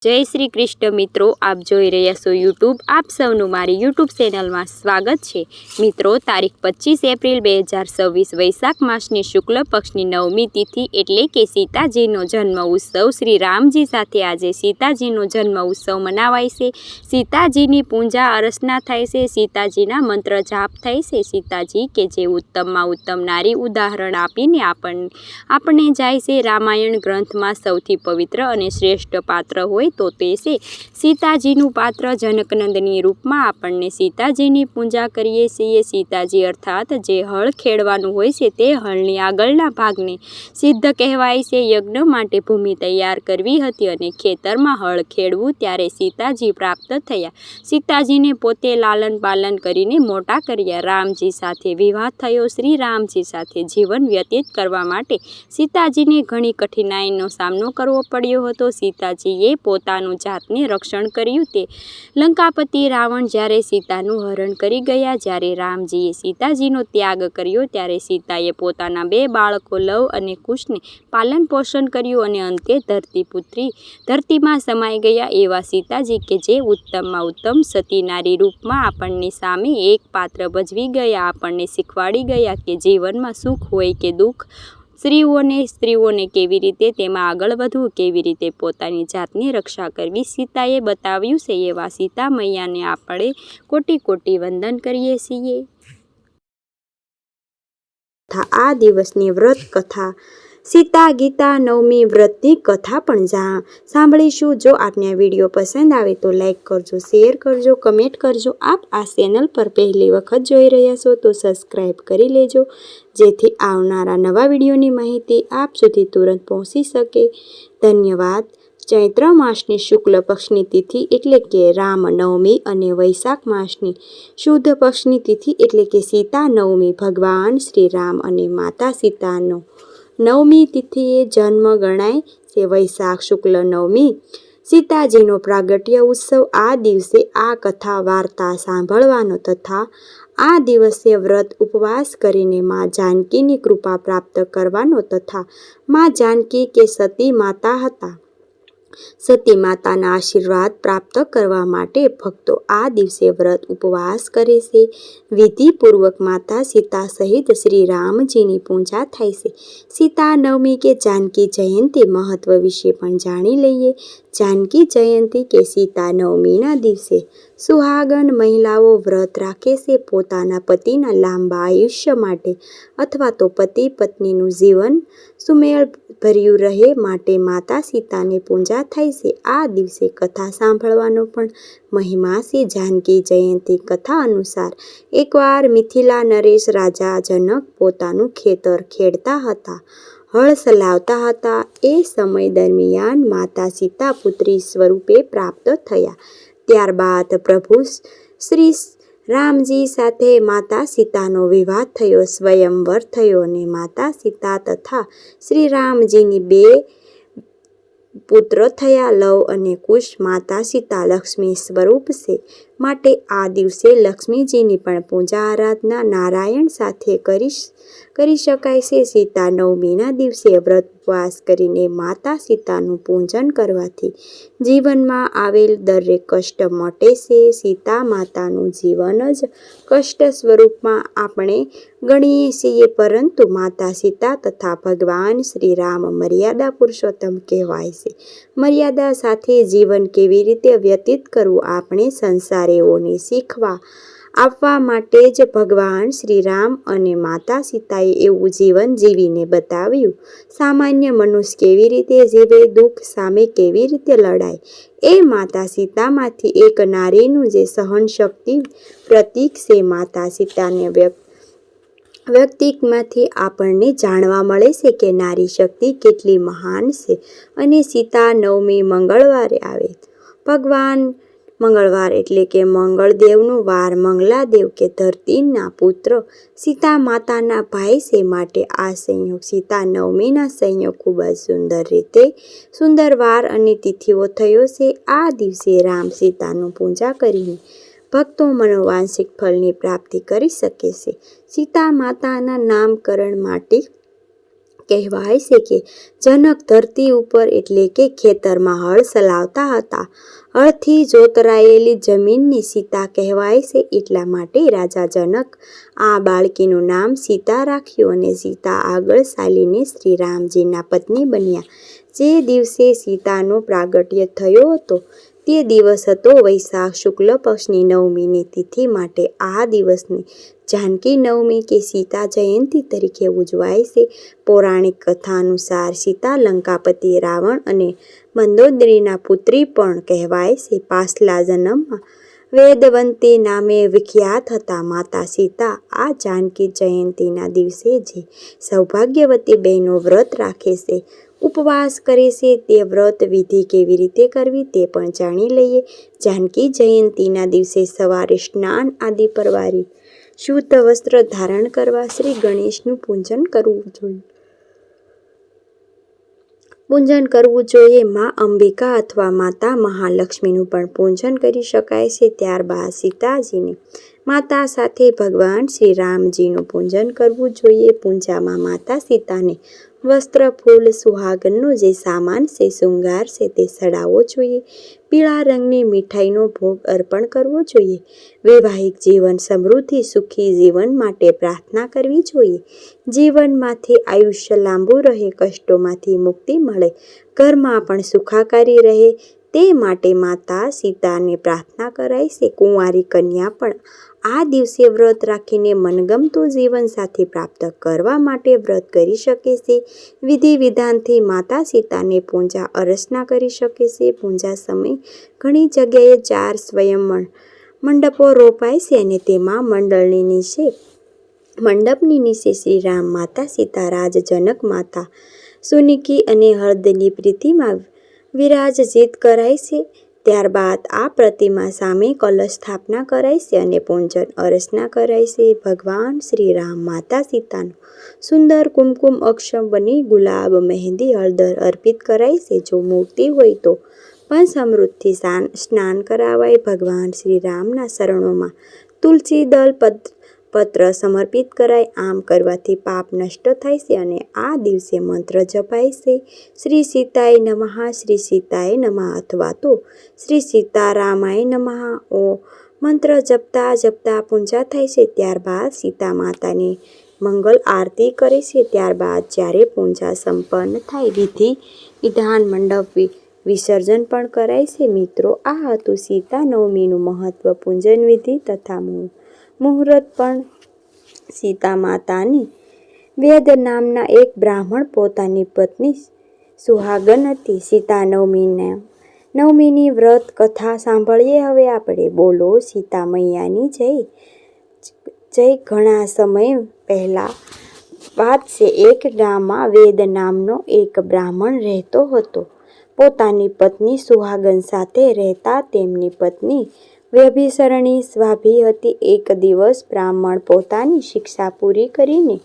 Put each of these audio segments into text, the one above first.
जय श्री कृष्ण मित्रों, आप જોઈ રહ્યા છો યુટ્યુબ। આપ સૌનું મારી યુટ્યુબ ચેનલમાં સ્વાગત છે। મિત્રો, તારીખ 25 એપ્રિલ 2026 વૈશાખ માસની શુક્લ પક્ષની 9મી તિથિ એટલે કે સીતાજીનો જન્મ ઉત્સવ શ્રી રામજી સાથે આજે સીતાજીનો જન્મ ઉત્સવ મનાવાય છે। સીતાજીની પૂજા અર્ચના થાય છે, સીતાજીના મંત્ર જાપ થાય છે। સીતાજી કે જે ઉત્તમમાં ઉત્તમ નારી ઉદાહરણ આપીને આપણે જાય છે। રામાયણ ગ્રંથમાં સૌથી પવિત્ર અને શ્રેષ્ઠ પાત્ર હોય તો તે છે સીતાજીનું પાત્ર। જનકનંદની રૂપમાં આપણને સીતાજીની પૂજા કરીએ છીએ। સીતાજી અર્થાત જે હળ ખેડવાનું હોય છે તે હળની આગળના ભાગને સિદ્ધ કહેવાય છે। યજ્ઞ માટે ભૂમિ તૈયાર કરવી હતી અને ખેતરમાં હળ ખેડવું ત્યારે સીતાજી પ્રાપ્ત થયા। સીતાજીને પોતે લાલન પાલન કરીને મોટા કર્યા। રામજી સાથે વિવાહ થયો। શ્રી રામજી સાથે જીવન વ્યતીત કરવા માટે સીતાજીને ઘણી કઠિનાઈનો સામનો કરવો પડ્યો હતો। સીતાજીએ પોતાનું જાતને રક્ષણ કર્યું તે લંકાપતિ રાવણ જ્યારે સીતાનું હરણ કરી ગયા। જ્યારે રામજીએ સીતાજીનો ત્યાગ કર્યો ત્યારે સીતાએ પોતાના 2 બાળકો લવ અને કુશને પાલન પોષણ કર્યું અને અંતે ધરતીમાં સમાઈ ગયા। એવા સીતાજી કે જે ઉત્તમમાં ઉત્તમ સતી નારી રૂપમાં આપણની સામે એક પાત્ર ભજવી ગયા। આપણને શીખવાડી ગયા કે જીવનમાં સુખ હોય કે દુઃખ, સ્ત્રીઓને કેવી રીતે તેમાં આગળ વધવું, કેવી રીતે પોતાની જાતની રક્ષા કરવી સીતાએ બતાવ્યું છે। એવા સીતા મૈયાને આપણે કોટી કોટી વંદન કરીએ છીએ। આ દિવસની વ્રત કથા સીતા ગીતા 9મી વ્રતની કથા પણ સાંભળીશું। જો આપને આ વિડીયો પસંદ આવે તો લાઈક કરજો, શેર કરજો, કમેન્ટ કરજો। આપ આ ચેનલ પર પહેલી વખત જોઈ રહ્યા છો તો સબસ્ક્રાઈબ કરી લેજો, જેથી આવનારા નવા વિડીયોની માહિતી આપ સુધી તુરંત પહોંચી શકે। ધન્યવાદ। ચૈત્ર માસની શુક્લ પક્ષની તિથિ એટલે કે રામનવમી અને વૈશાખ માસની શુદ્ધ પક્ષની તિથિ એટલે કે સીતા નવમી ભગવાન શ્રી રામ અને માતા સીતાનો 9મી તિથિએ જન્મ ગણાય છે। વૈશાખ શુક્લ 9મી સીતાજીનો પ્રાગટ્ય ઉત્સવ। આ દિવસે આ કથા વાર્તા સાંભળવાનો તથા આ દિવસે વ્રત ઉપવાસ કરીને મા જાનકીની કૃપા પ્રાપ્ત કરવાનો તથા મા જાનકી કે સતી માતા હતા, સતી માતાના આશીર્વાદ પ્રાપ્ત કરવા માટે ભક્તો આ દિવસે વ્રત ઉપવાસ કરે છે। વિધિપૂર્વક માતા સીતા સહિત શ્રી રામજીની પૂજા થાય છે। સીતા નવમી કે જાનકી જયંતિ મહત્વ વિશે પણ જાણી લઈએ। જાનકી જયંતિ કે સીતા નવમીના દિવસે સુહાગન મહિલાઓ વ્રત રાખે છે પોતાના પતિના લાંબા આયુષ્ય માટે અથવા તો પતિ પત્નીનું જીવન સુમેળભર્યું રહે માટે માતા સીતાની પૂજા થાય છે। આ દિવસે કથા સાંભળવાનો પણ મહિમા છે। જાનકી જયંતિ કથા અનુસાર એકવાર મિથિલા નરેશ રાજા જનક પોતાનું ખેતર ખેડતા હતા, હળ ચલાવતા હતા। એ સમય દરમિયાન માતા સીતા પુત્રી સ્વરૂપે પ્રાપ્ત થયા। ત્યારબાદ પ્રભુ શ્રી રામજી સાથે માતા સીતાનો વિવાહ થયો, સ્વયંવર થયો અને માતા સીતા તથા શ્રી રામજીની 2 પુત્ર થયા, લવ અને કુશ। માતા સીતા લક્ષ્મી સ્વરૂપ છે માટે આ દિવસે લક્ષ્મીજીની પણ પૂજા આરાધના નારાયણ સાથે કરી શકાય છે। સીતા નવમીના દિવસે વ્રત ઉપવાસ કરીને માતા સીતાનું પૂજન કરવાથી જીવનમાં આવેલ દરેક કષ્ટ મટે છે। સીતા માતાનું જીવન જ કષ્ટ સ્વરૂપમાં આપણે ગણીએ છીએ, પરંતુ માતા સીતા તથા ભગવાન શ્રી રામ મર્યાદા પુરુષોત્તમ કહેવાય છે। મર્યાદા સાથે જીવન કેવી રીતે વ્યતીત કરવું આપણે સંસારીઓને શીખવા આપવા માટે જ ભગવાન શ્રી રામ અને માતા સીતાએ એવું જીવન જીવીને બતાવ્યું। સામાન્ય મનુષ્ય કેવી રીતે જીવે, દુઃખ સામે કેવી રીતે લડાય, એ માતા સીતામાંથી એક નારીનું જે સહનશક્તિ પ્રતીક છે। માતા સીતાના વ્યક્તિત્વમાંથી આપણને જાણવા મળે છે કે નારી શક્તિ કેટલી મહાન છે। અને સીતા નવમી મંગળવારે આવે। ભગવાન મંગળવાર એટલે કે મંગળદેવનું વાર, મંગલાદેવ કે ધરતીના પુત્ર સીતા માતાના ભાઈ છે માટે આ સંયોગ સીતા નવમીના સંયોગ ખૂબ જ સુંદર વાર અને તિથિઓ થયો છે। આ દિવસે રામ સીતાનું પૂજા કરીને ભક્તો મનોવાંછિત ફળની પ્રાપ્તિ કરી શકે છે। સીતા માતાના નામકરણ માટે કહેવાય છે કે જનક ધરતી ઉપર એટલે કે ખેતરમાં હળ ચલાવતા હતા. હળથી જોતરાયેલી જમીનને સીતા કહેવાય છે. એટલા માટે રાજા જનક આ બાળકીનું નામ સીતા રાખ્યું અને સીતા આગળ ચાલીને શ્રી રામજીના પત્ની બન્યા. જે દિવસે સીતાનો પ્રાગટ્ય થયો હતો તે દિવસ હતો વૈશાખ શુક્લ પક્ષની નવમીની તિથિ. માટે આ દિવસને જાનકી નવમી કે સીતા જયંતી તરીકે ઉજવાય છે. પૌરાણિક કથા અનુસાર સીતા લંકાપતિ રાવણ અને મંદોદરીના પુત્રી પણ કહેવાય છે. પાછલા જન્મમાં વેદવંતી નામે વિખ્યાત હતા. માતા સીતા આ જાનકી જયંતીના દિવસે જે સૌભાગ્યવતી બહેનો વ્રત રાખે છે, ઉપવાસ કરે છે, તે વ્રત વિધિ કેવી રીતે કરવી તે પણ જાણી લઈએ. જાનકી જયંતીના દિવસે સવારે સ્નાન આદિ પરવારી શુદ્ધ વસ્ત્ર ધારણ કરવા શ્રી ગણેશનું પૂજન કરવું જોઈએ. મા અંબિકા અથવા માતા મહાલક્ષ્મીનું પણ પૂજન કરી શકાય છે. ત્યારબાદ સીતાજીને માતા સાથે ભગવાન શ્રી રામજીનું પૂજન કરવું જોઈએ. પૂજામાં માતા સીતાને વસ્ત્ર, ફૂલ, સુહાગનનો જે સામાન છે, શૃંગાર છે તે ચડાવવો જોઈએ. પીળા રંગની મીઠાઈનો ભોગ અર્પણ કરવો જોઈએ. વૈવાહિક જીવન સમૃદ્ધિ સુખી જીવન માટે પ્રાર્થના કરવી જોઈએ. જીવનમાંથી આયુષ્ય લાંબુ રહે, કષ્ટોમાંથી મુક્તિ મળે, ઘરમાં પણ સુખાકારી રહે તે માટે માતા સીતાને પ્રાર્થના કરાય છે. કુંવારી કન્યા પણ આ દિવસે વ્રત રાખીને મનગમતું જીવન સાથી પ્રાપ્ત કરવા માટે વ્રત કરી શકે છે. વિધિ વિધાનથી માતા સીતાને પૂજા અર્ચના કરી શકે છે. પૂજા સમયે ઘણી જગ્યાએ 4 સ્વયં મંડપો રોપાય છે અને તેમાં મંડપની નીચે શ્રી રામ, માતા સીતા, રાજ જનક માતા સુનીકી અને હળદની પ્રતિમા વિરાજિત કરાય છે. ત્યારબાદ આ પ્રતિમા સામે કલશ સ્થાપના કરાય છે અને પૂજન અર્ચના કરાય છે. ભગવાન શ્રી રામ, માતા સીતાનું સુંદર કુમકુમ અક્ષમ બની ગુલાબ, મહેંદી, હળદર અર્પિત કરાય છે. જો મૂર્તિ હોય તો પંચામૃતથી સ્નાન કરાવાય. ભગવાન શ્રી રામના ચરણોમાં તુલસી દળ પત્ર સમર્પિત કરાય. આમ કરવાથી પાપ નષ્ટ થાય છે અને આ દિવસે મંત્ર જપાય છે, શ્રી સીતાય નમઃ, શ્રી સીતાય નમઃ અથવા તો શ્રી સીતારામાય નમઃ. મંત્ર જપતા પૂજા થાય છે. ત્યારબાદ સીતા માતાની મંગલ આરતી કરે છે. ત્યારબાદ જ્યારે પૂજા સંપન્ન થાય વિધિ વિધાન મંડપ વિસર્જન પણ કરાય છે. મિત્રો, આ હતું સીતા નવમીનું મહત્વ, પૂજન વિધિ તથા મુહૂર્ત પણ. સીતા માતાની વેદ નામના એક બ્રાહ્મણ પોતાની પત્ની સુહાગન હતી. સીતા નવમીની વ્રત કથા સાંભળીએ હવે આપણે. બોલો સીતા મૈયાની જય. ઘણા સમય પહેલા વાત છે. એક ગામમાં વેદ નામનો એક બ્રાહ્મણ રહેતો હતો. પોતાની પત્ની સુહાગન સાથે રહેતા. તેમની પત્ની વ્યભિચારિણી સ્વભાવની હતી. એક દિવસ બ્રાહ્મણ પોતાની શિક્ષા પૂરી કરીને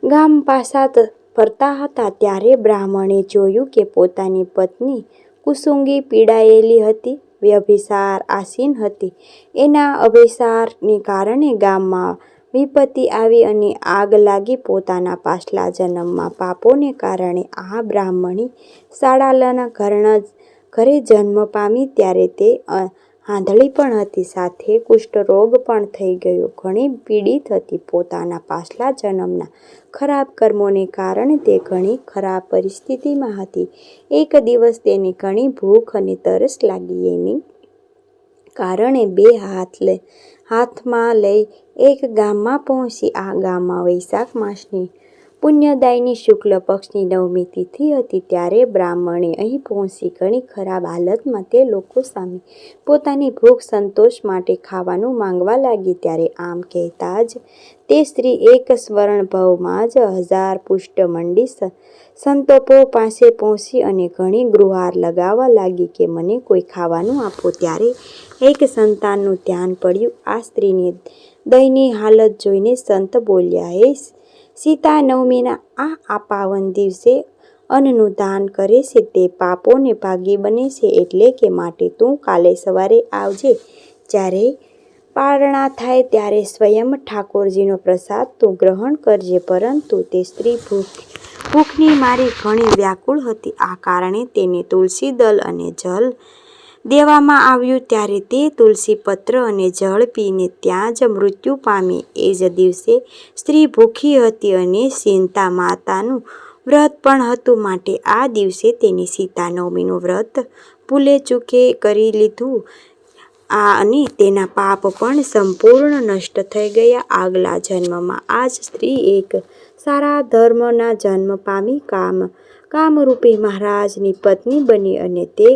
ગામ પાછા ફરતા હતા ત્યારે બ્રાહ્મણે જોયું કે પોતાની પત્ની કુસુંગી પીડાયેલી હતી, વ્યભિચાર આસીન હતી. એના અભિચારને કારણે ગામમાં વિપત્તિ આવી અને આગ લાગી. પોતાના પાછલા જન્મના પાપોને કારણે આ બ્રાહ્મણી શાળાના ઘરે જન્મ પામી ત્યારે તે આંધળી પણ હતી, સાથે કુષ્ઠરોગ પણ થઈ ગયો. ઘણી પીડિત હતી. પોતાના પાછલા જન્મના ખરાબ કર્મોને કારણે તે ઘણી ખરાબ પરિસ્થિતિમાં હતી. એક દિવસ તેને ઘણી ભૂખ અને તરસ લાગી. એની કારણે 2 હાથમાં લઈ એક ગામમાં પહોંચી. આ ગામમાં વૈશાખ માસની પુણ્યદાયની શુક્લ પક્ષની નવમી તિથિ હતી. ત્યારે બ્રાહ્મણે અહીં પહોંચી ઘણી ખરાબ હાલતમાં તે લોકો સામે પોતાની ભૂખ સંતોષ માટે ખાવાનું માંગવા લાગી. ત્યારે આમ કહેતા જ તે સ્ત્રી એક સ્વર્ણભાવમાં જ 1000 પુષ્ટ મંડી સંતોપો પાસે પહોંચી અને ઘણી ગુહાર લગાવવા લાગી કે મને કોઈ ખાવાનું આપો. ત્યારે એક સંતનું ધ્યાન પડ્યું. આ સ્ત્રીની દયનીય હાલત જોઈને સંત બોલ્યા, હે સીતા, નવમીના આ પાવન દિવસે અન્નનું દાન કરે છે તે પાપોને ભાગી બને છે. એટલે કે માટે તું કાલે સવારે આવજે. જ્યારે પારણા થાય ત્યારે સ્વયં ઠાકોરજીનો પ્રસાદ તું ગ્રહણ કરજે. પરંતુ તે સ્ત્રી ભૂખની મારી ઘણી વ્યાકુળ હતી. આ કારણે તેને તુલસી દલ અને જલ દેવામાં આવ્યું. ત્યારે તે તુલસી પત્ર અને જળ પીને ત્યાં જ મૃત્યુ પામી. એ જ દિવસે સ્ત્રી ભૂખી હતી અને સીતા માતાનું વ્રત પણ હતું. માટે આ દિવસે તેની સીતા નવમીનું વ્રત ભૂલે ચૂકે કરી લીધું અને તેના પાપ પણ સંપૂર્ણ નષ્ટ થઈ ગયા. આગલા જન્મમાં આ જ સ્ત્રી એક સારા ધર્મના જન્મ પામી કામરૂપી મહારાજની પત્ની બની અને તે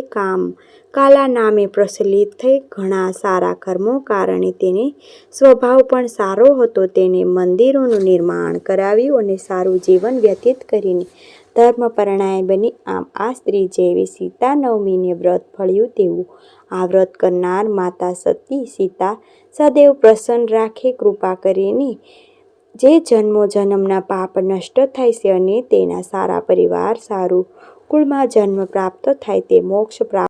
કાલા નામે પ્રચલિત થઈ. ઘણા સારા કર્મો કારણે તેને સ્વભાવ પણ સારો હતો. તેને મંદિરોનું નિર્માણ કરાવ્યું અને સારું જીવન વ્યતીત કરીને ધર્મપરાયણ બની. આમ આ સ્ત્રી જેવી સીતા નવમીને વ્રત ફળ્યું તેવું આ વ્રત કરનાર માતા સતી સીતા સદૈવ પ્રસન્ન રાખે. કૃપા કરીને જે જન્મોજન્મના પાપ નષ્ટ થાય છે અને તેના સારા પરિવાર સારું કુળમાં જન્મ પ્રાપ્ત થાય તે મોક્ષ પ્રાપ્ત